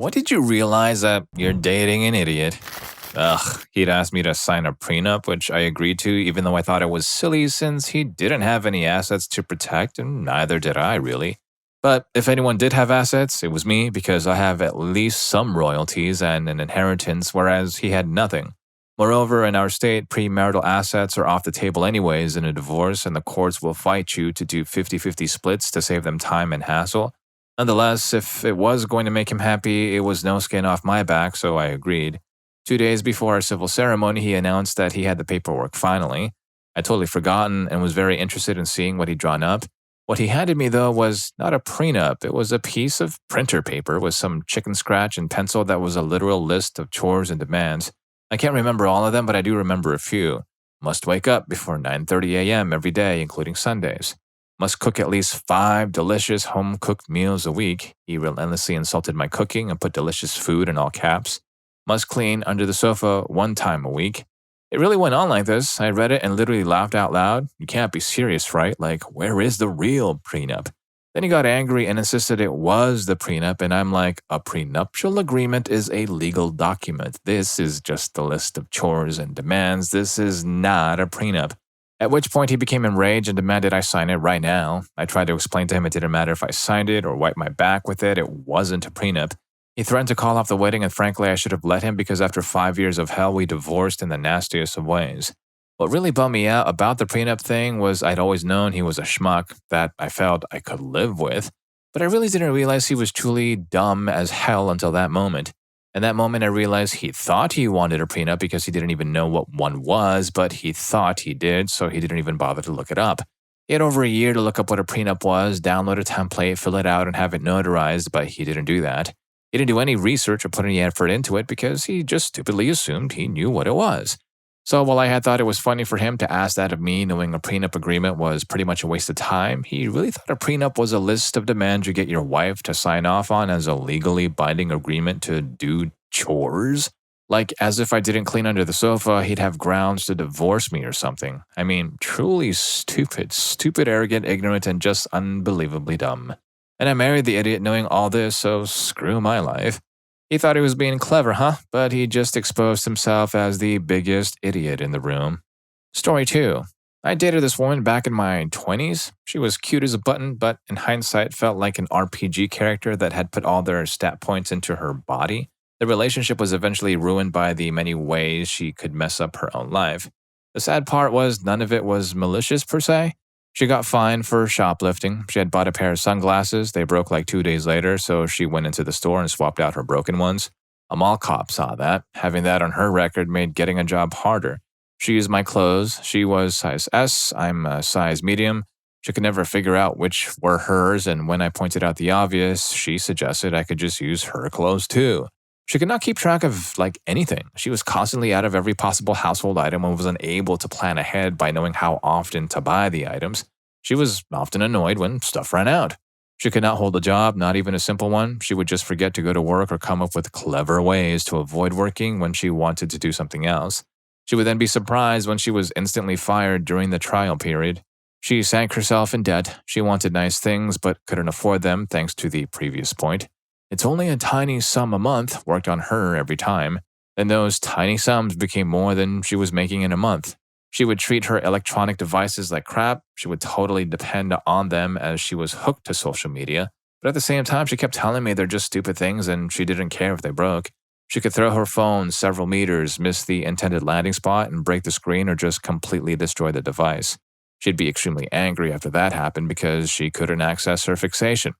What did you realize that you're dating an idiot? Ugh, he'd asked me to sign a prenup, which I agreed to, even though I thought it was silly since he didn't have any assets to protect, and neither did I, really. But if anyone did have assets, it was me because I have at least some royalties and an inheritance, whereas he had nothing. Moreover, in our state, premarital assets are off the table anyways in a divorce, and the courts will fight you to do 50-50 splits to save them time and hassle. Nonetheless, if it was going to make him happy, it was no skin off my back, so I agreed. 2 days before our civil ceremony, he announced that he had the paperwork finally. I'd totally forgotten and was very interested in seeing what he'd drawn up. What he handed me, though, was not a prenup. It was a piece of printer paper with some chicken scratch and pencil that was a literal list of chores and demands. I can't remember all of them, but I do remember a few. Must wake up before 9:30 a.m. every day, including Sundays. Must cook at least 5 delicious home-cooked meals a week. He relentlessly insulted my cooking and put delicious food in all caps. Must clean under the sofa 1 time a week. It really went on like this. I read it and literally laughed out loud. You can't be serious, right? Like, where is the real prenup? Then he got angry and insisted it was the prenup, and I'm like, a prenuptial agreement is a legal document. This is just a list of chores and demands. This is not a prenup. At which point he became enraged and demanded I sign it right now. I tried to explain to him it didn't matter if I signed it or wiped my back with it. It wasn't a prenup. He threatened to call off the wedding, and frankly, I should have let him because after 5 years of hell, we divorced in the nastiest of ways. What really bummed me out about the prenup thing was I'd always known he was a schmuck that I felt I could live with, but I really didn't realize he was truly dumb as hell until that moment. In that moment, I realized he thought he wanted a prenup because he didn't even know what one was, but he thought he did, so he didn't even bother to look it up. He had over a year to look up what a prenup was, download a template, fill it out, and have it notarized, but he didn't do that. He didn't do any research or put any effort into it because he just stupidly assumed he knew what it was. So while I had thought it was funny for him to ask that of me, knowing a prenup agreement was pretty much a waste of time, he really thought a prenup was a list of demands you get your wife to sign off on as a legally binding agreement to do chores. Like, as if I didn't clean under the sofa, he'd have grounds to divorce me or something. I mean, truly stupid, arrogant, ignorant, and just unbelievably dumb. And I married the idiot knowing all this, so screw my life. He thought he was being clever, huh? But he just exposed himself as the biggest idiot in the room. Story 2. I dated this woman back in my 20s. She was cute as a button, but in hindsight felt like an RPG character that had put all their stat points into her body. The relationship was eventually ruined by the many ways she could mess up her own life. The sad part was none of it was malicious per se. She got fined for shoplifting. She had bought a pair of sunglasses. They broke like 2 days later, so she went into the store and swapped out her broken ones. A mall cop saw that. Having that on her record made getting a job harder. She used my clothes. She was size S. I'm a size medium. She could never figure out which were hers, and when I pointed out the obvious, she suggested I could just use her clothes too. She could not keep track of, anything. She was constantly out of every possible household item and was unable to plan ahead by knowing how often to buy the items. She was often annoyed when stuff ran out. She could not hold a job, not even a simple one. She would just forget to go to work or come up with clever ways to avoid working when she wanted to do something else. She would then be surprised when she was instantly fired during the trial period. She sank herself in debt. She wanted nice things but couldn't afford them thanks to the previous point. It's only a tiny sum a month worked on her every time. Then those tiny sums became more than she was making in a month. She would treat her electronic devices like crap. She would totally depend on them as she was hooked to social media. But at the same time, she kept telling me they're just stupid things and she didn't care if they broke. She could throw her phone several meters, miss the intended landing spot, and break the screen or just completely destroy the device. She'd be extremely angry after that happened because she couldn't access her fixation.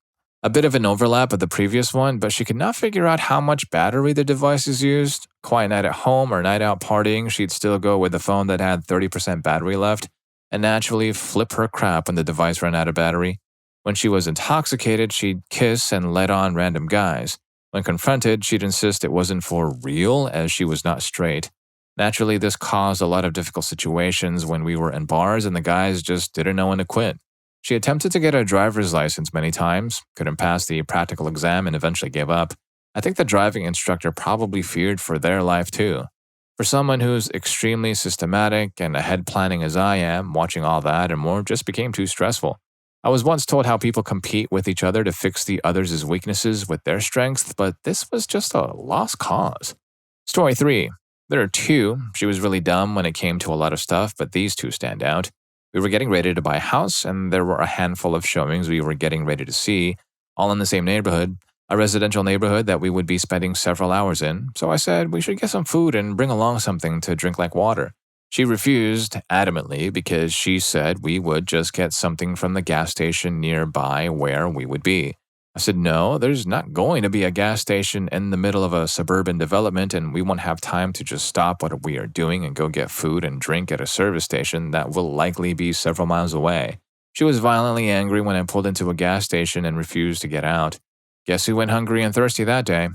A bit of an overlap of the previous one, but she could not figure out how much battery the devices used. Quiet night at home or night out partying, she'd still go with a phone that had 30% battery left and naturally flip her crap when the device ran out of battery. When she was intoxicated, she'd kiss and let on random guys. When confronted, she'd insist it wasn't for real as she was not straight. Naturally, this caused a lot of difficult situations when we were in bars and the guys just didn't know when to quit. She attempted to get a driver's license many times, couldn't pass the practical exam, and eventually gave up. I think the driving instructor probably feared for their life too. For someone who's extremely systematic and ahead planning as I am, watching all that and more just became too stressful. I was once told how people compete with each other to fix the other's weaknesses with their strengths, but this was just a lost cause. Story 3. There are two. She was really dumb when it came to a lot of stuff, but these two stand out. We were getting ready to buy a house, and there were a handful of showings we were getting ready to see, all in the same neighborhood, a residential neighborhood that we would be spending several hours in. So I said we should get some food and bring along something to drink like water. She refused adamantly because she said we would just get something from the gas station nearby where we would be. I said, no, there's not going to be a gas station in the middle of a suburban development, and we won't have time to just stop what we are doing and go get food and drink at a service station that will likely be several miles away. She was violently angry when I pulled into a gas station and refused to get out. Guess who went hungry and thirsty that day?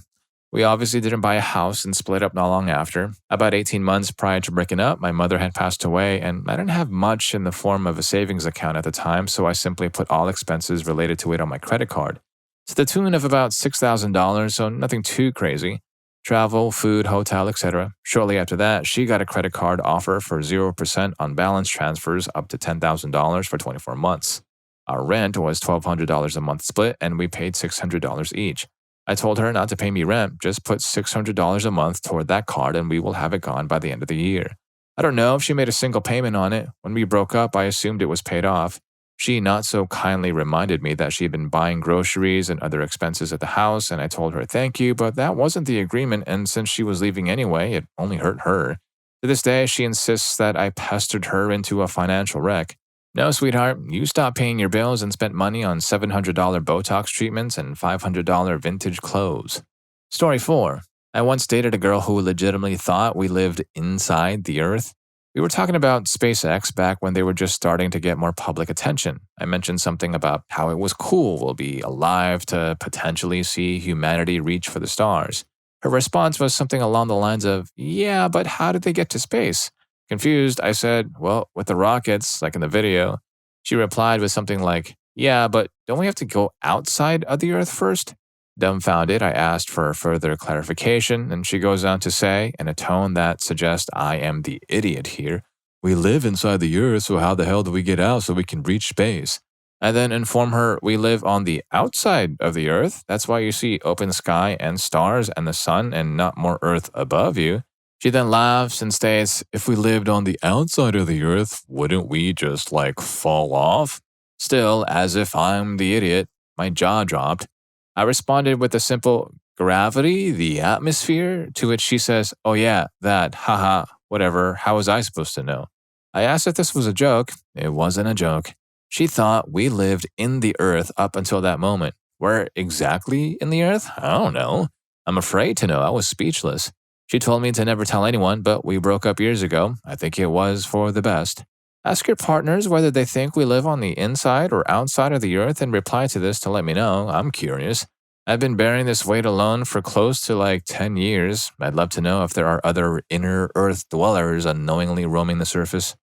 We obviously didn't buy a house and split up not long after. About 18 months prior to breaking up, my mother had passed away, and I didn't have much in the form of a savings account at the time, so I simply put all expenses related to it on my credit card. To the tune of about $6,000, so nothing too crazy. Travel, food, hotel, etc. Shortly after that, she got a credit card offer for 0% on balance transfers up to $10,000 for 24 months. Our rent was $1,200 a month split, and we paid $600 each. I told her not to pay me rent, just put $600 a month toward that card and we will have it gone by the end of the year. I don't know if she made a single payment on it. When we broke up, I assumed it was paid off. She not so kindly reminded me that she had been buying groceries and other expenses at the house, and I told her thank you, but that wasn't the agreement, and since she was leaving anyway, it only hurt her. To this day, she insists that I pestered her into a financial wreck. No, sweetheart, you stopped paying your bills and spent money on $700 Botox treatments and $500 vintage clothes. Story 4. I once dated a girl who legitimately thought we lived inside the Earth. We were talking about SpaceX back when they were just starting to get more public attention. I mentioned something about how it was cool we'll be alive to potentially see humanity reach for the stars. Her response was something along the lines of, yeah, but how did they get to space? Confused, I said, well, with the rockets, like in the video. She replied with something like, yeah, but don't we have to go outside of the Earth first? Dumbfounded, I asked for further clarification, and she goes on to say, in a tone that suggests I am the idiot here, we live inside the Earth, so how the hell do we get out so we can reach space? I then inform her we live on the outside of the Earth. That's why you see open sky and stars and the sun and not more Earth above you. She then laughs and states, if we lived on the outside of the Earth, wouldn't we just fall off? Still, as if I'm the idiot, my jaw dropped. I responded with a simple, gravity, the atmosphere, to which she says, oh yeah, that, haha, whatever, how was I supposed to know? I asked if this was a joke. It wasn't a joke. She thought we lived in the Earth up until that moment. Where exactly in the Earth? I don't know. I'm afraid to know. I was speechless. She told me to never tell anyone, but we broke up years ago. I think it was for the best. Ask your partners whether they think we live on the inside or outside of the Earth and reply to this to let me know. I'm curious. I've been bearing this weight alone for close to 10 years. I'd love to know if there are other inner Earth dwellers unknowingly roaming the surface.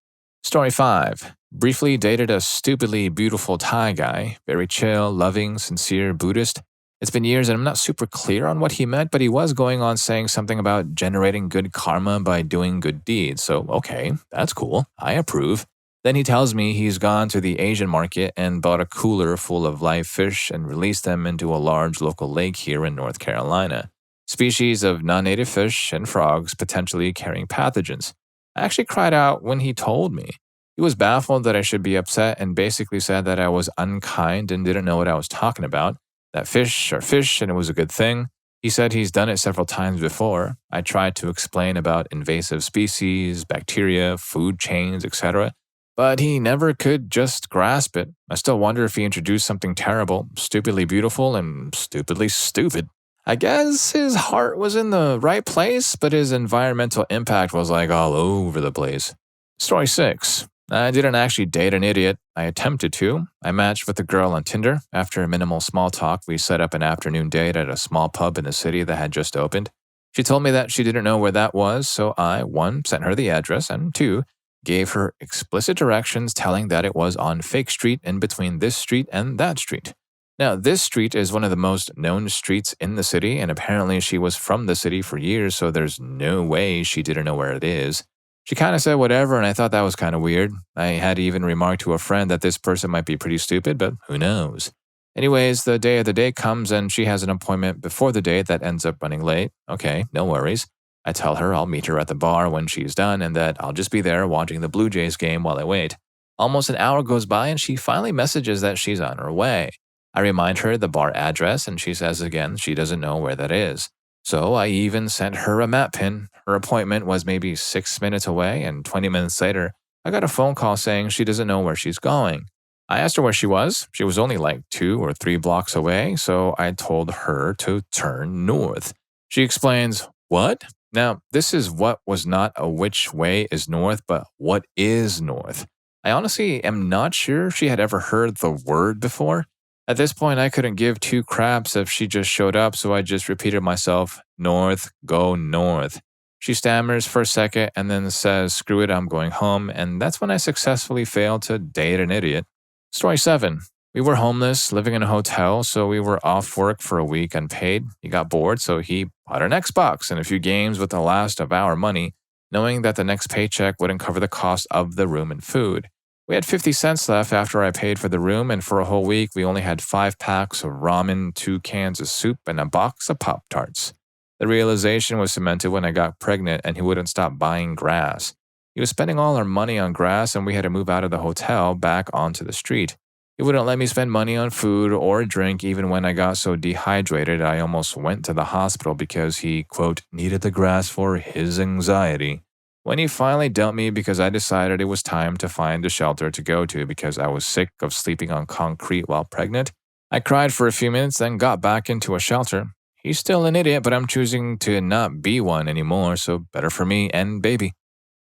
Story 5. Briefly dated a stupidly beautiful Thai guy. Very chill, loving, sincere Buddhist. It's been years and I'm not super clear on what he meant, but he was going on saying something about generating good karma by doing good deeds. So, okay, that's cool. I approve. Then he tells me he's gone to the Asian market and bought a cooler full of live fish and released them into a large local lake here in North Carolina. Species of non-native fish and frogs potentially carrying pathogens. I actually cried out when he told me. He was baffled that I should be upset and basically said that I was unkind and didn't know what I was talking about. That fish are fish and it was a good thing. He said he's done it several times before. I tried to explain about invasive species, bacteria, food chains, etc., but he never could just grasp it. I still wonder if he introduced something terrible, stupidly beautiful, and stupidly stupid. I guess his heart was in the right place, but his environmental impact was all over the place. Story 6. I didn't actually date an idiot. I attempted to. I matched with a girl on Tinder. After minimal small talk, we set up an afternoon date at a small pub in the city that had just opened. She told me that she didn't know where that was, so I, 1, sent her the address, and 2, gave her explicit directions telling that it was on Fake Street in between this street and that street. Now, this street is one of the most known streets in the city, and apparently she was from the city for years, so there's no way she didn't know where it is. She kind of said whatever, and I thought that was kind of weird. I had even remarked to a friend that this person might be pretty stupid, but who knows. Anyways, the day of the date comes and she has an appointment before the date that ends up running late. Okay, no worries. I tell her I'll meet her at the bar when she's done and that I'll just be there watching the Blue Jays game while I wait. Almost an hour goes by and she finally messages that she's on her way. I remind her the bar address and she says again she doesn't know where that is. So I even sent her a map pin. Her appointment was maybe 6 minutes away, and 20 minutes later, I got a phone call saying she doesn't know where she's going. I asked her where she was. She was only like 2 or 3 blocks away, so I told her to turn north. She explains, "What?" Now, this is what was not a which way is north, but what is north. I honestly am not sure she had ever heard the word before. At this point, I couldn't give two craps if she just showed up, so I just repeated myself, "North, go north." She stammers for a second and then says, "Screw it, I'm going home," and that's when I successfully failed to date an idiot. Story 7. We were homeless, living in a hotel, so we were off work for a week unpaid. He got bored, so he bought an Xbox and a few games with the last of our money, knowing that the next paycheck wouldn't cover the cost of the room and food. We had 50 cents left after I paid for the room, and for a whole week, we only had 5 packs of ramen, 2 cans of soup, and a box of Pop-Tarts. The realization was cemented when I got pregnant and he wouldn't stop buying grass. He was spending all our money on grass, and we had to move out of the hotel back onto the street. He wouldn't let me spend money on food or drink even when I got so dehydrated I almost went to the hospital because he, quote, needed the grass for his anxiety. When he finally dumped me because I decided it was time to find a shelter to go to because I was sick of sleeping on concrete while pregnant, I cried for a few minutes, then got back into a shelter. He's still an idiot, but I'm choosing to not be one anymore, so better for me and baby.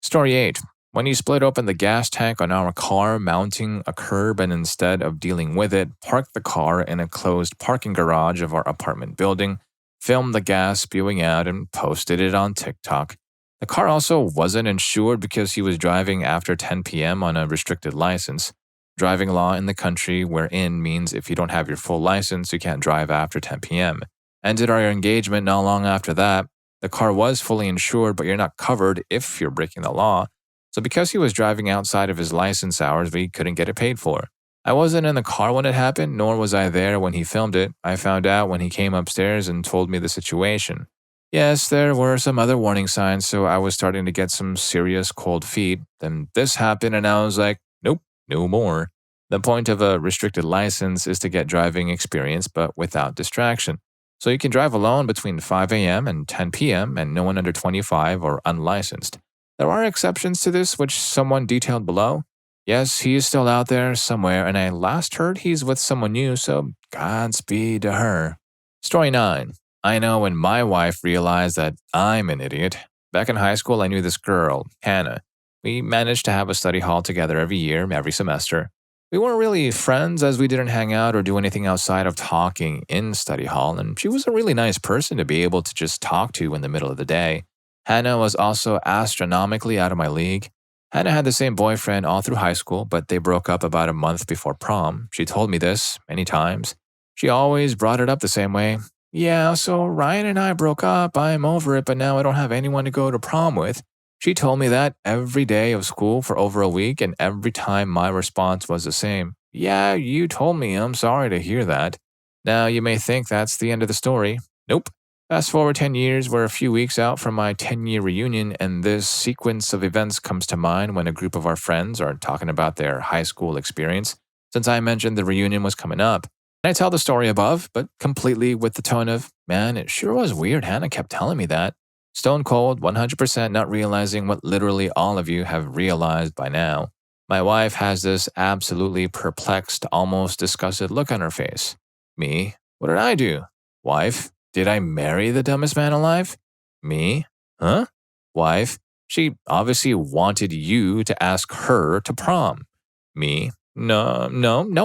Story 8. When he split open the gas tank on our car, mounting a curb, and instead of dealing with it, parked the car in a closed parking garage of our apartment building, filmed the gas spewing out, and posted it on TikTok. The car also wasn't insured because he was driving after 10 p.m. on a restricted license. Driving law in the country we're in means if you don't have your full license, you can't drive after 10 p.m. Ended our engagement not long after that. The car was fully insured, but you're not covered if you're breaking the law. So because he was driving outside of his license hours, we couldn't get it paid for. I wasn't in the car when it happened, nor was I there when he filmed it. I found out when he came upstairs and told me the situation. Yes, there were some other warning signs, so I was starting to get some serious cold feet. Then this happened, and I was like, nope, no more. The point of a restricted license is to get driving experience, but without distraction. So you can drive alone between 5 a.m. and 10 p.m., and no one under 25 or unlicensed. There are exceptions to this, which someone detailed below. Yes, he is still out there somewhere, and I last heard he's with someone new, so Godspeed to her. Story 9. I know when my wife realized that I'm an idiot. Back in high school, I knew this girl, Hannah. We managed to have a study hall together every year, every semester. We weren't really friends as we didn't hang out or do anything outside of talking in study hall, and she was a really nice person to be able to just talk to in the middle of the day. Hannah was also astronomically out of my league. Hannah had the same boyfriend all through high school, but they broke up about a month before prom. She told me this many times. She always brought it up the same way. Yeah, so Ryan and I broke up. I'm over it, but now I don't have anyone to go to prom with. She told me that every day of school for over a week, and every time my response was the same. Yeah, you told me. I'm sorry to hear that. Now, you may think that's the end of the story. Nope. Fast forward 10 years, we're a few weeks out from my 10-year reunion, and this sequence of events comes to mind when a group of our friends are talking about their high school experience, since I mentioned the reunion was coming up. And I tell the story above, but completely with the tone of, man, it sure was weird Hannah kept telling me that. Stone cold, 100% not realizing what literally all of you have realized by now. My wife has this absolutely perplexed, almost disgusted look on her face. Me? What did I do? Wife? Did I marry the dumbest man alive? Me? Huh? Wife? She obviously wanted you to ask her to prom. Me? No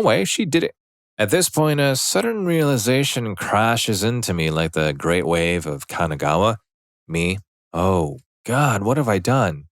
way, she did it. At this point, a sudden realization crashes into me like the great wave of Kanagawa. Me? Oh, God, what have I done?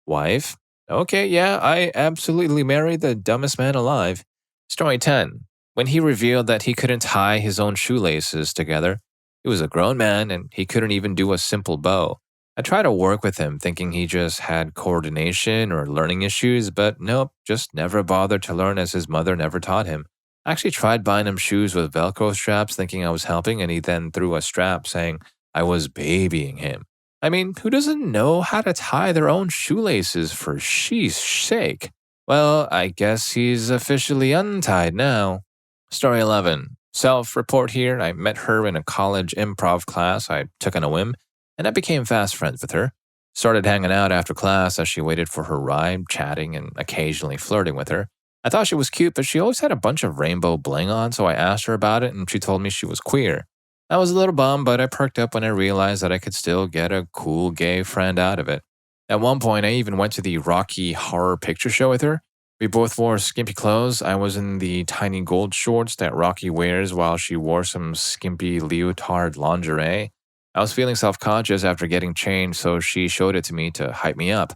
Wife? Okay, yeah, I absolutely married the dumbest man alive. Story 10. When he revealed that he couldn't tie his own shoelaces together, he was a grown man and he couldn't even do a simple bow. I tried to work with him thinking he just had coordination or learning issues, but nope, just never bothered to learn as his mother never taught him. I actually tried buying him shoes with Velcro straps thinking I was helping, and he then threw a strap saying I was babying him. I mean, who doesn't know how to tie their own shoelaces for she's sake? Well, I guess he's officially untied now. Story 11. Self report here. I met her in a college improv class I took on a whim, and I became fast friends with her. Started hanging out after class as she waited for her ride, chatting and occasionally flirting with her. I thought she was cute, but she always had a bunch of rainbow bling on, so I asked her about it and she told me she was queer. I was a little bummed, but I perked up when I realized that I could still get a cool gay friend out of it. At one point, I even went to the Rocky Horror Picture Show with her. We both wore skimpy clothes. I was in the tiny gold shorts that Rocky wears while she wore some skimpy leotard lingerie. I was feeling self-conscious after getting changed, so she showed it to me to hype me up.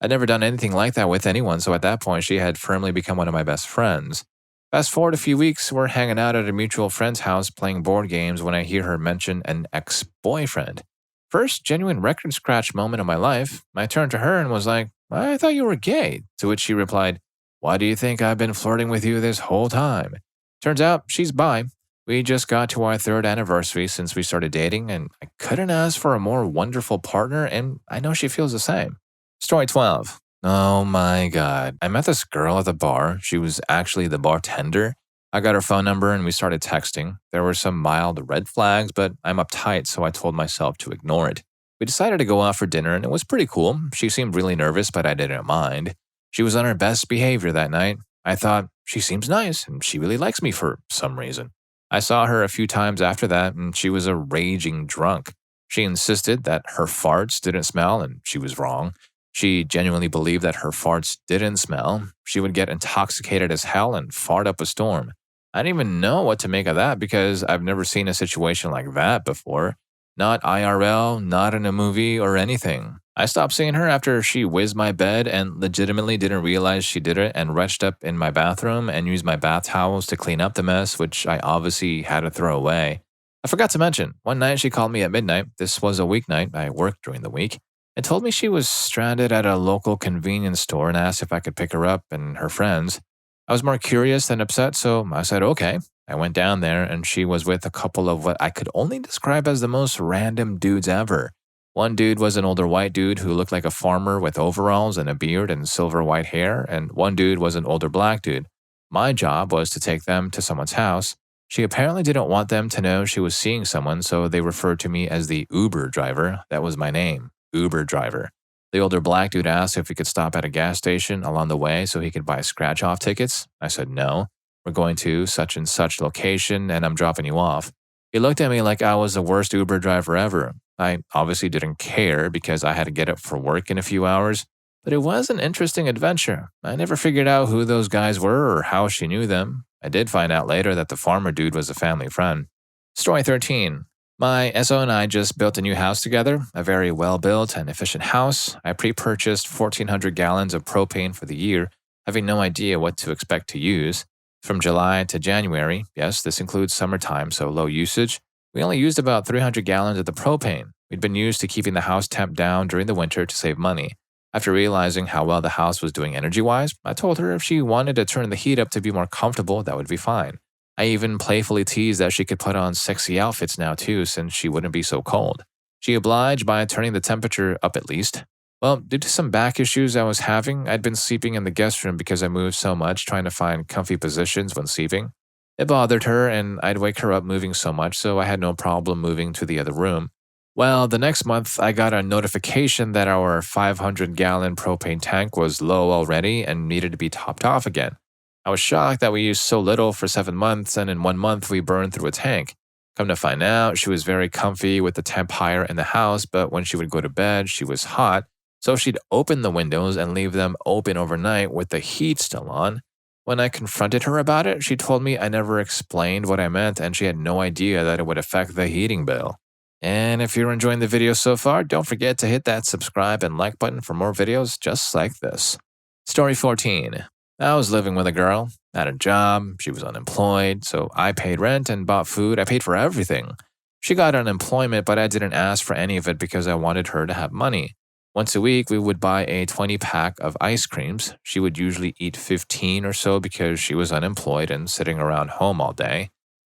I'd never done anything like that with anyone, so at that point, she had firmly become one of my best friends. Fast forward a few weeks, we're hanging out at a mutual friend's house playing board games when I hear her mention an ex-boyfriend. First genuine record scratch moment of my life, I turned to her and was like, I thought you were gay. To which she replied, why do you think I've been flirting with you this whole time? Turns out she's bi. We just got to our third anniversary since we started dating, and I couldn't ask for a more wonderful partner, and I know she feels the same. Story 12. Oh my god. I met this girl at the bar. She was actually the bartender. I got her phone number and we started texting. There were some mild red flags, but I'm uptight, so I told myself to ignore it. We decided to go out for dinner, and it was pretty cool. She seemed really nervous, but I didn't mind. She was on her best behavior that night. I thought, she seems nice, and she really likes me for some reason. I saw her a few times after that, and she was a raging drunk. She insisted that her farts didn't smell, and she was wrong. She genuinely believed that her farts didn't smell. She would get intoxicated as hell and fart up a storm. I didn't even know what to make of that because I've never seen a situation like that before. Not IRL, not in a movie or anything. I stopped seeing her after she whizzed my bed and legitimately didn't realize she did it and retched up in my bathroom and used my bath towels to clean up the mess, which I obviously had to throw away. I forgot to mention, one night she called me at midnight. This was a weeknight. I worked during the week. And told me she was stranded at a local convenience store and asked if I could pick her up and her friends. I was more curious than upset, so I said okay. I went down there and she was with a couple of what I could only describe as the most random dudes ever. One dude was an older white dude who looked like a farmer with overalls and a beard and silver white hair, and one dude was an older black dude. My job was to take them to someone's house. She apparently didn't want them to know she was seeing someone, so they referred to me as the Uber driver. That was my name. Uber driver. The older black dude asked if we could stop at a gas station along the way so he could buy scratch-off tickets. I said no. We're going to such and such location and I'm dropping you off. He looked at me like I was the worst Uber driver ever. I obviously didn't care because I had to get up for work in a few hours, but it was an interesting adventure. I never figured out who those guys were or how she knew them. I did find out later that the farmer dude was a family friend. Story 13. My SO and I just built a new house together, a very well-built and efficient house. I pre-purchased 1,400 gallons of propane for the year, having no idea what to expect to use. From July to January, yes, this includes summertime, so low usage, we only used about 300 gallons of the propane. We'd been used to keeping the house temp down during the winter to save money. After realizing how well the house was doing energy-wise, I told her if she wanted to turn the heat up to be more comfortable, that would be fine. I even playfully teased that she could put on sexy outfits now too, since she wouldn't be so cold. She obliged by turning the temperature up at least. Well, due to some back issues I was having, I'd been sleeping in the guest room because I moved so much trying to find comfy positions when sleeping. It bothered her, and I'd wake her up moving so much, so I had no problem moving to the other room. Well, the next month, I got a notification that our 500-gallon propane tank was low already and needed to be topped off again. I was shocked that we used so little for 7 months, and in 1 month we burned through a tank. Come to find out, she was very comfy with the temp higher in the house, but when she would go to bed, she was hot, so she'd open the windows and leave them open overnight with the heat still on. When I confronted her about it, she told me I never explained what I meant and she had no idea that it would affect the heating bill. And if you're enjoying the video so far, don't forget to hit that subscribe and like button for more videos just like this. Story 14. I was living with a girl, had a job, she was unemployed, so I paid rent and bought food. I paid for everything. She got unemployment, but I didn't ask for any of it because I wanted her to have money. Once a week, we would buy a 20-pack of ice creams. She would usually eat 15 or so because she was unemployed and sitting around home all day.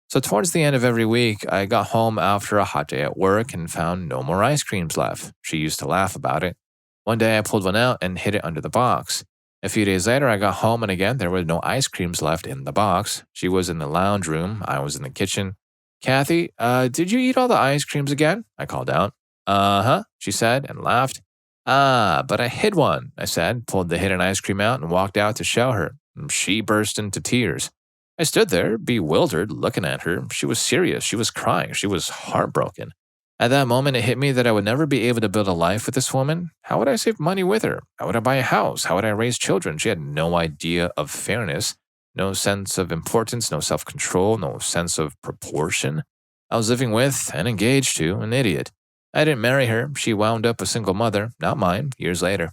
So towards the end of every week, I got home after a hot day at work and found no more ice creams left. She used to laugh about it. One day I pulled one out and hid it under the box. A few days later, I got home and again, there were no ice creams left in the box. She was in the lounge room. I was in the kitchen. Kathy, did you eat all the ice creams again? I called out. Uh-huh, she said and laughed. Ah, but I hid one, I said, pulled the hidden ice cream out and walked out to show her. She burst into tears. I stood there, bewildered, looking at her. She was serious. She was crying. She was heartbroken. At that moment, it hit me that I would never be able to build a life with this woman. How would I save money with her? How would I buy a house? How would I raise children? She had no idea of fairness, no sense of importance, no self-control, no sense of proportion. I was living with and engaged to an idiot. I didn't marry her. She wound up a single mother, not mine, years later.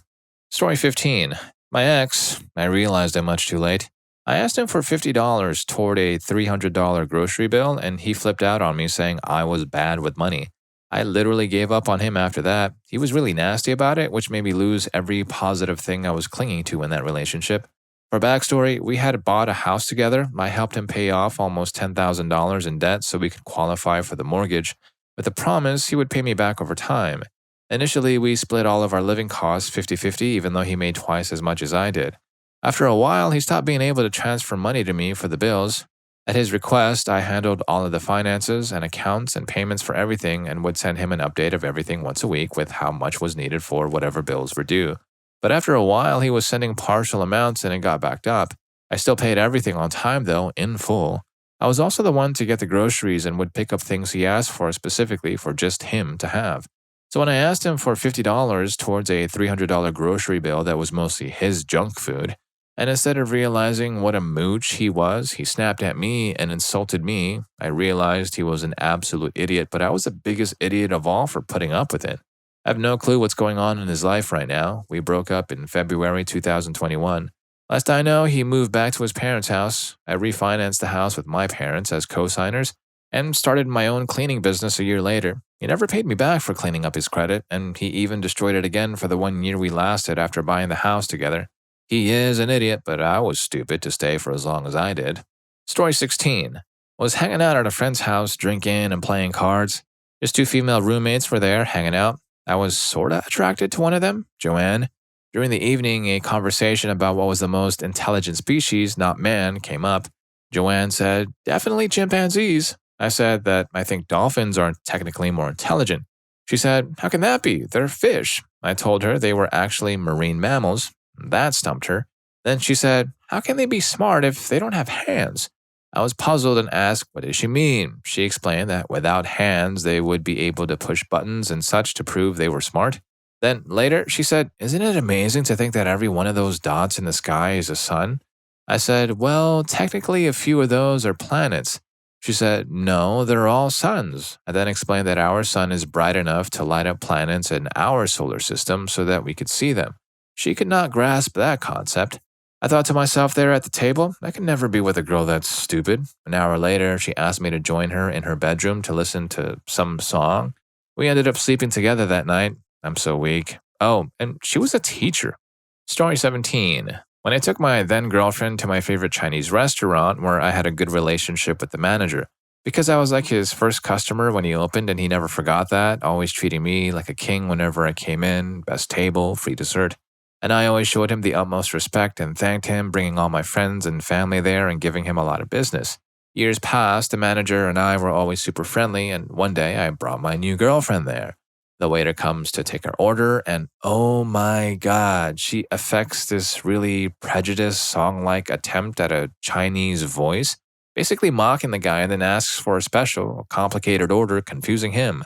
Story 15. My ex, I realized it much too late. I asked him for $50 toward a $300 grocery bill, and he flipped out on me saying I was bad with money. I literally gave up on him after that. He was really nasty about it, which made me lose every positive thing I was clinging to in that relationship. For backstory, we had bought a house together. I helped him pay off almost $10,000 in debt so we could qualify for the mortgage, with the promise he would pay me back over time. Initially, we split all of our living costs 50-50, even though he made twice as much as I did. After a while, he stopped being able to transfer money to me for the bills. At his request, I handled all of the finances and accounts and payments for everything and would send him an update of everything once a week with how much was needed for whatever bills were due. But after a while, he was sending partial amounts and it got backed up. I still paid everything on time, though, in full. I was also the one to get the groceries and would pick up things he asked for specifically for just him to have. So when I asked him for $50 towards a $300 grocery bill that was mostly his junk food, and instead of realizing what a mooch he was, he snapped at me and insulted me. I realized he was an absolute idiot, but I was the biggest idiot of all for putting up with it. I have no clue what's going on in his life right now. We broke up in February 2021. Last I know, he moved back to his parents' house. I refinanced the house with my parents as co-signers and started my own cleaning business a year later. He never paid me back for cleaning up his credit, and he even destroyed it again for the 1 year we lasted after buying the house together. He is an idiot, but I was stupid to stay for as long as I did. Story 16. Was hanging out at a friend's house, drinking and playing cards. His two female roommates were there, hanging out. I was sorta attracted to one of them, Joanne. During the evening, a conversation about what was the most intelligent species, not man, came up. Joanne said, "Definitely chimpanzees." I said that I think dolphins are technically more intelligent. She said, "How can that be? They're fish." I told her they were actually marine mammals. That stumped her. Then she said, "How can they be smart if they don't have hands?" I was puzzled and asked, what did she mean? She explained that without hands, they would be able to push buttons and such to prove they were smart. Then later, she said, "Isn't it amazing to think that every one of those dots in the sky is a sun?" I said, "Well, technically a few of those are planets." She said, "No, they're all suns." I then explained that our sun is bright enough to light up planets in our solar system so that we could see them. She could not grasp that concept. I thought to myself there at the table, I could never be with a girl that's stupid. An hour later, she asked me to join her in her bedroom to listen to some song. We ended up sleeping together that night. I'm so weak. Oh, and she was a teacher. Story 17. When I took my then girlfriend to my favorite Chinese restaurant where I had a good relationship with the manager, because I was like his first customer when he opened and he never forgot that, always treating me like a king whenever I came in, best table, free dessert. And I always showed him the utmost respect and thanked him, bringing all my friends and family there and giving him a lot of business. Years passed, the manager and I were always super friendly, and one day I brought my new girlfriend there. The waiter comes to take our order, and oh my God, she affects this really prejudiced song-like attempt at a Chinese voice, basically mocking the guy and then asks for a special, complicated order, confusing him.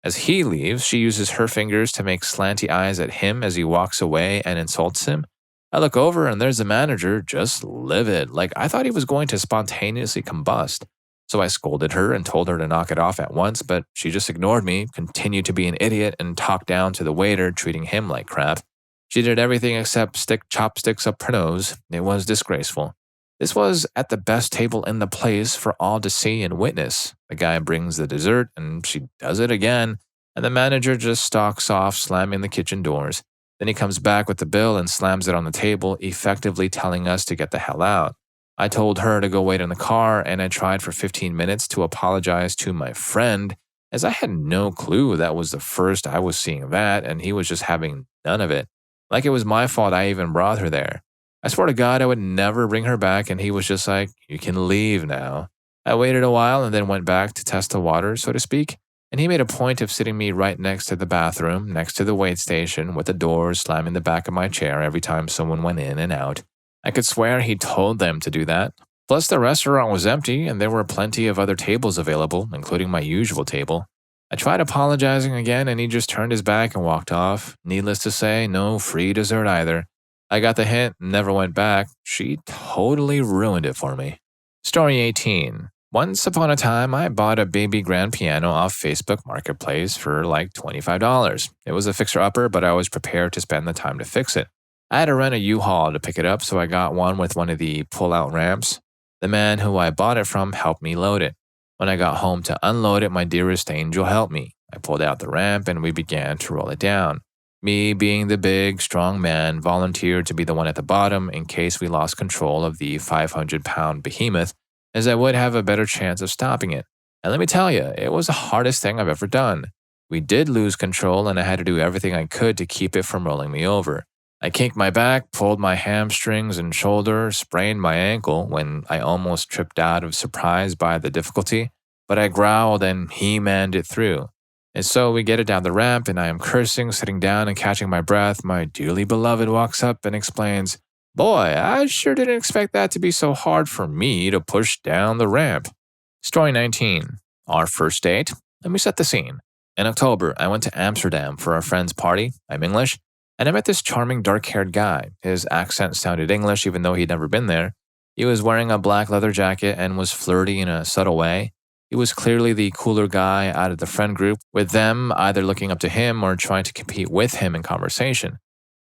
As he leaves, she uses her fingers to make slanty eyes at him as he walks away and insults him. I look over and there's the manager, just livid, like I thought he was going to spontaneously combust. So I scolded her and told her to knock it off at once, but she just ignored me, continued to be an idiot, and talked down to the waiter, treating him like crap. She did everything except stick chopsticks up her nose. It was disgraceful. This was at the best table in the place for all to see and witness. The guy brings the dessert and she does it again, and the manager just stalks off, slamming the kitchen doors. Then he comes back with the bill and slams it on the table, effectively telling us to get the hell out. I told her to go wait in the car, and I tried for 15 minutes to apologize to my friend, as I had no clue that was the first I was seeing that, and he was just having none of it. Like it was my fault I even brought her there. I swear to God I would never bring her back, and he was just like, "You can leave now." I waited a while and then went back to test the water, so to speak, and he made a point of sitting me right next to the bathroom, next to the wait station, with the doors slamming the back of my chair every time someone went in and out. I could swear he told them to do that. Plus, the restaurant was empty, and there were plenty of other tables available, including my usual table. I tried apologizing again, and he just turned his back and walked off. Needless to say, no free dessert either. I got the hint and never went back. She totally ruined it for me. Story 18. Once upon a time, I bought a baby grand piano off Facebook Marketplace for like $25. It was a fixer-upper, but I was prepared to spend the time to fix it. I had to rent a U-Haul to pick it up, so I got one with one of the pull-out ramps. The man who I bought it from helped me load it. When I got home to unload it, my dearest angel helped me. I pulled out the ramp and we began to roll it down. Me, being the big, strong man, volunteered to be the one at the bottom in case we lost control of the 500-pound behemoth, as I would have a better chance of stopping it. And let me tell you, it was the hardest thing I've ever done. We did lose control, and I had to do everything I could to keep it from rolling me over. I kinked my back, pulled my hamstrings and shoulder, sprained my ankle when I almost tripped out of surprise by the difficulty, but I growled and he-manned it through. And so we get it down the ramp, and I am cursing, sitting down and catching my breath. My dearly beloved walks up and explains, "Boy, I sure didn't expect that to be so hard for me to push down the ramp." Story 19. Our first date. Let me set the scene. In October, I went to Amsterdam for a friend's party. I'm English. And I met this charming dark-haired guy. His accent sounded English even though he'd never been there. He was wearing a black leather jacket and was flirty in a subtle way. He was clearly the cooler guy out of the friend group, with them either looking up to him or trying to compete with him in conversation.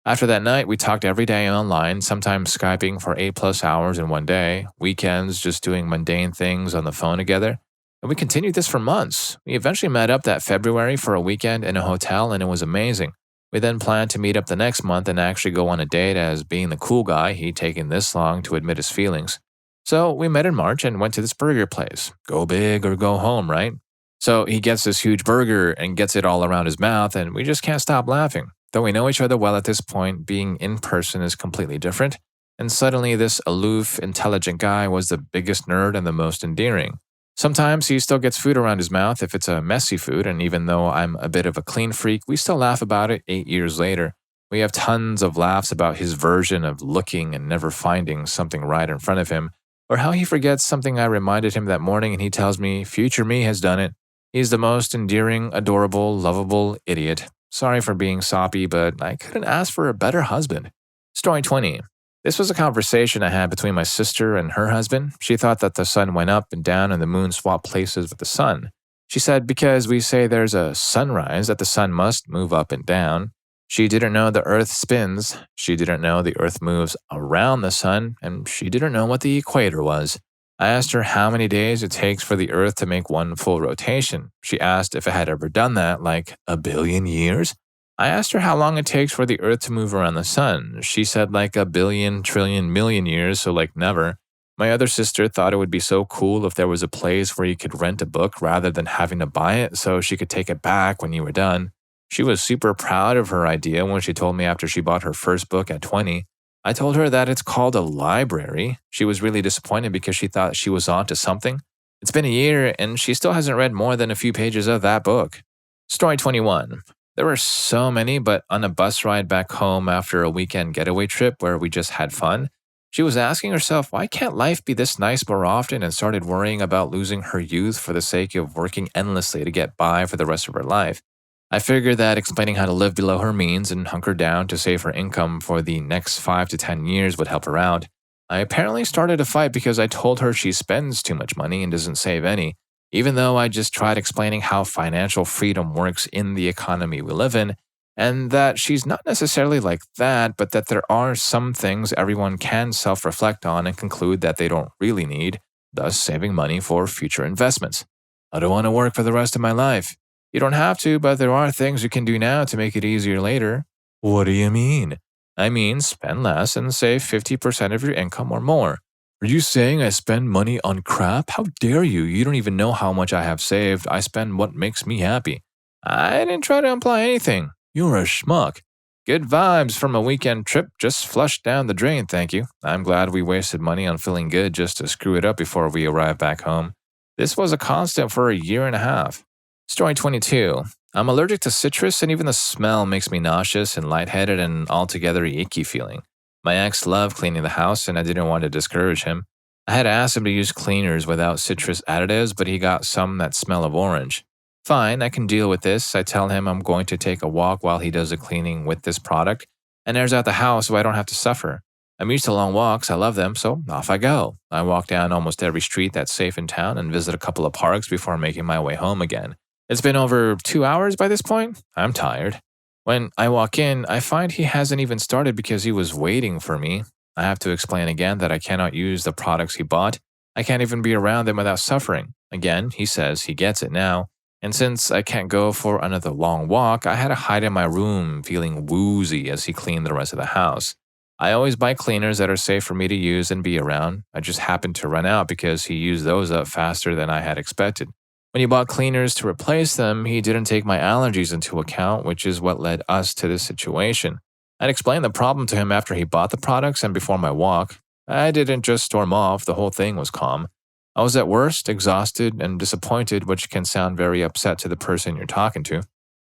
After that night, we talked every day online, sometimes Skyping for 8+ hours in one day, weekends just doing mundane things on the phone together. And we continued this for months. We eventually met up that February for a weekend in a hotel, and it was amazing. We then planned to meet up the next month and actually go on a date, as being the cool guy, he'd taken this long to admit his feelings. So we met in March and went to this burger place. Go big or go home, right? So he gets this huge burger and gets it all around his mouth, and we just can't stop laughing. Though we know each other well at this point, being in person is completely different, and suddenly this aloof, intelligent guy was the biggest nerd and the most endearing. Sometimes he still gets food around his mouth if it's a messy food, and even though I'm a bit of a clean freak, we still laugh about it 8 years later. We have tons of laughs about his version of looking and never finding something right in front of him, or how he forgets something I reminded him that morning and he tells me future me has done it. He's the most endearing, adorable, lovable idiot. Sorry for being soppy, but I couldn't ask for a better husband. Story 20. This was a conversation I had between my sister and her husband. She thought that the sun went up and down and the moon swapped places with the sun. She said because we say there's a sunrise that the sun must move up and down. She didn't know the earth spins. She didn't know the earth moves around the sun, and she didn't know what the equator was. I asked her how many days it takes for the earth to make one full rotation. She asked if it had ever done that, like a billion years. I asked her how long it takes for the earth to move around the sun. She said like a billion, trillion, million years, so like never. My other sister thought it would be so cool if there was a place where you could rent a book rather than having to buy it so she could take it back when you were done. She was super proud of her idea when she told me after she bought her first book at 20. I told her that it's called a library. She was really disappointed because she thought she was onto something. It's been a year and she still hasn't read more than a few pages of that book. Story 21. There were so many, but on a bus ride back home after a weekend getaway trip where we just had fun, she was asking herself, why can't life be this nice more often, and started worrying about losing her youth for the sake of working endlessly to get by for the rest of her life. I figured that explaining how to live below her means and hunker down to save her income for the next 5 to 10 years would help her out. I apparently started a fight because I told her she spends too much money and doesn't save any, even though I just tried explaining how financial freedom works in the economy we live in, and that she's not necessarily like that, but that there are some things everyone can self reflect on and conclude that they don't really need, thus saving money for future investments. I don't want to work for the rest of my life. You don't have to, but there are things you can do now to make it easier later. What do you mean? I mean, spend less and save 50% of your income or more. Are you saying I spend money on crap? How dare you? You don't even know how much I have saved. I spend what makes me happy. I didn't try to imply anything. You're a schmuck. Good vibes from a weekend trip just flushed down the drain, thank you. I'm glad we wasted money on feeling good just to screw it up before we arrive back home. This was a constant for a year and a half. Story 22. I'm allergic to citrus, and even the smell makes me nauseous and lightheaded and altogether icky feeling. My ex loved cleaning the house, and I didn't want to discourage him. I had asked him to use cleaners without citrus additives, but he got some that smell of orange. Fine, I can deal with this. I tell him I'm going to take a walk while he does the cleaning with this product, and airs out the house so I don't have to suffer. I'm used to long walks, I love them, so off I go. I walk down almost every street that's safe in town and visit a couple of parks before making my way home again. It's been over 2 hours by this point. I'm tired. When I walk in, I find he hasn't even started because he was waiting for me. I have to explain again that I cannot use the products he bought. I can't even be around them without suffering. Again, he says he gets it now. And since I can't go for another long walk, I had to hide in my room feeling woozy as he cleaned the rest of the house. I always buy cleaners that are safe for me to use and be around. I just happened to run out because he used those up faster than I had expected. When he bought cleaners to replace them, he didn't take my allergies into account, which is what led us to this situation. I'd explained the problem to him after he bought the products and before my walk. I didn't just storm off, the whole thing was calm. I was at worst exhausted and disappointed, which can sound very upset to the person you're talking to.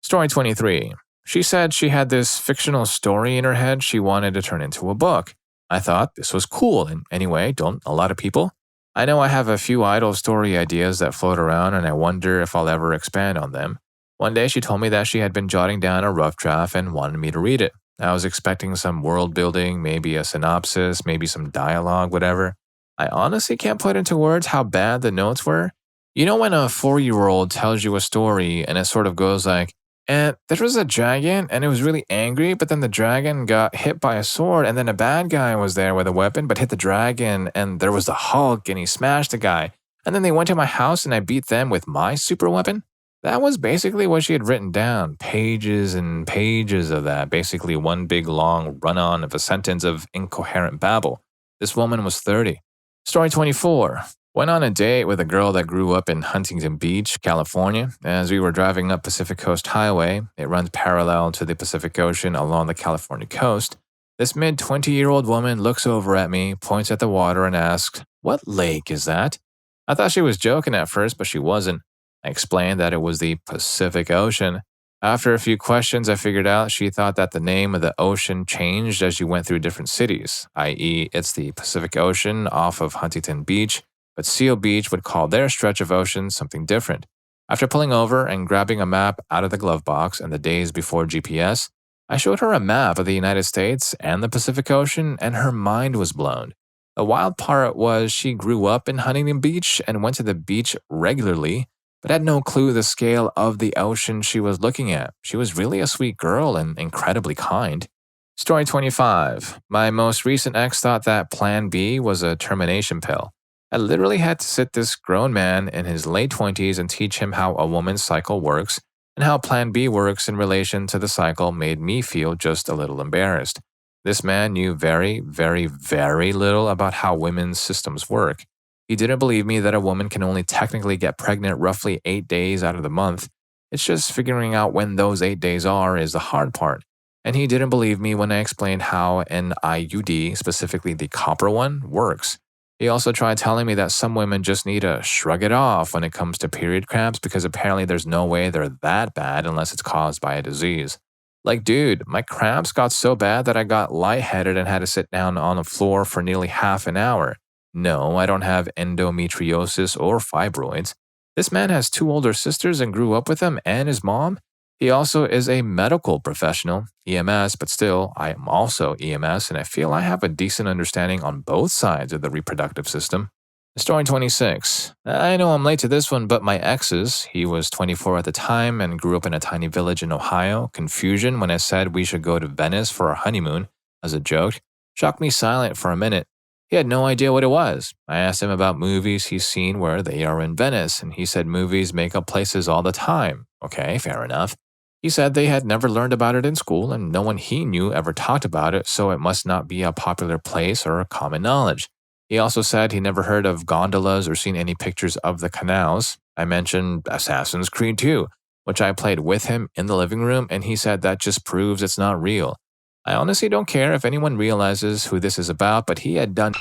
Story 23. She said she had this fictional story in her head she wanted to turn into a book. I thought this was cool, and anyway, don't a lot of people? I know I have a few idle story ideas that float around, and I wonder if I'll ever expand on them. One day she told me that she had been jotting down a rough draft and wanted me to read it. I was expecting some world building, maybe a synopsis, maybe some dialogue, whatever. I honestly can't put into words how bad the notes were. You know when a 4-year-old tells you a story and it sort of goes like, and there was a dragon and it was really angry, but then the dragon got hit by a sword, and then a bad guy was there with a weapon but hit the dragon, and there was the Hulk and he smashed the guy. And then they went to my house and I beat them with my super weapon? That was basically what she had written down. Pages and pages of that. Basically one big long run-on of a sentence of incoherent babble. This woman was 30. Story 24. Went on a date with a girl that grew up in Huntington Beach, California. As we were driving up Pacific Coast Highway, it runs parallel to the Pacific Ocean along the California coast. This mid-20-year-old woman looks over at me, points at the water, and asks, "What lake is that?" I thought she was joking at first, but she wasn't. I explained that it was the Pacific Ocean. After a few questions, I figured out she thought that the name of the ocean changed as you went through different cities, i.e., it's the Pacific Ocean off of Huntington Beach, but Seal Beach would call their stretch of ocean something different. After pulling over and grabbing a map out of the glove box and the days before GPS, I showed her a map of the United States and the Pacific Ocean, and her mind was blown. The wild part was she grew up in Huntington Beach and went to the beach regularly, but had no clue the scale of the ocean she was looking at. She was really a sweet girl and incredibly kind. Story 25. My most recent ex thought that Plan B was a termination pill. I literally had to sit this grown man in his late 20s and teach him how a woman's cycle works, and how Plan B works in relation to the cycle made me feel just a little embarrassed. This man knew very, very, very little about how women's systems work. He didn't believe me that a woman can only technically get pregnant roughly 8 days out of the month. It's just figuring out when those 8 days are is the hard part. And he didn't believe me when I explained how an IUD, specifically the copper one, works. He also tried telling me that some women just need to shrug it off when it comes to period cramps because apparently there's no way they're that bad unless it's caused by a disease. Like, dude, my cramps got so bad that I got lightheaded and had to sit down on the floor for nearly half an hour. No, I don't have endometriosis or fibroids. This man has 2 older sisters and grew up with them and his mom. He also is a medical professional, EMS, but still, I am also EMS, and I feel I have a decent understanding on both sides of the reproductive system. Story 26. I know I'm late to this one, but my exes, he was 24 at the time and grew up in a tiny village in Ohio, confusion when I said we should go to Venice for our honeymoon, as a joke, shocked me silent for a minute. He had no idea what it was. I asked him about movies he's seen where they are in Venice, and he said movies make up places all the time. Okay, fair enough. He said they had never learned about it in school, and no one he knew ever talked about it, so it must not be a popular place or a common knowledge. He also said he never heard of gondolas or seen any pictures of the canals. I mentioned Assassin's Creed 2, which I played with him in the living room, and he said that just proves it's not real. I honestly don't care if anyone realizes who this is about, but he had done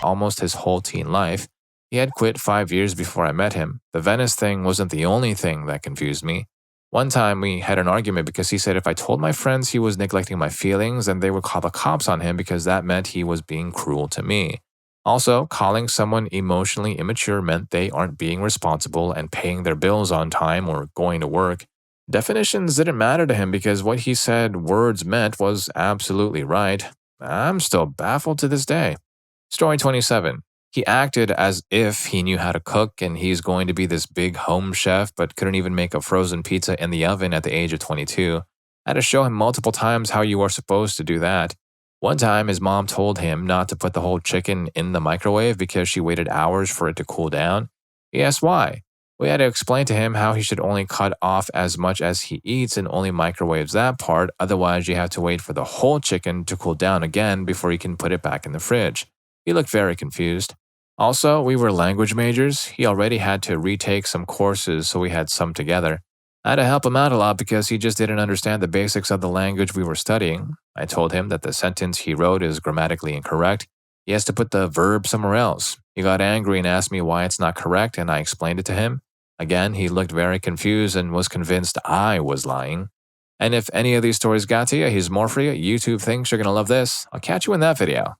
almost his whole teen life. He had quit 5 years before I met him. The Venice thing wasn't the only thing that confused me. One time we had an argument because he said if I told my friends he was neglecting my feelings, then they would call the cops on him because that meant he was being cruel to me. Also, calling someone emotionally immature meant they aren't being responsible and paying their bills on time or going to work. Definitions didn't matter to him because what he said words meant was absolutely right. I'm still baffled to this day. Story 27. He acted as if he knew how to cook and he's going to be this big home chef, but couldn't even make a frozen pizza in the oven at the age of 22. I had to show him multiple times how you are supposed to do that. One time, his mom told him not to put the whole chicken in the microwave because she waited hours for it to cool down. He asked why. We had to explain to him how he should only cut off as much as he eats and only microwaves that part, otherwise you have to wait for the whole chicken to cool down again before you can put it back in the fridge. He looked very confused. Also, we were language majors. He already had to retake some courses, so we had some together. I had to help him out a lot because he just didn't understand the basics of the language we were studying. I told him that the sentence he wrote is grammatically incorrect. He has to put the verb somewhere else. He got angry and asked me why it's not correct, and I explained it to him. Again, he looked very confused and was convinced I was lying. And if any of these stories got to you, here's more for you. YouTube thinks you're going to love this. I'll catch you in that video.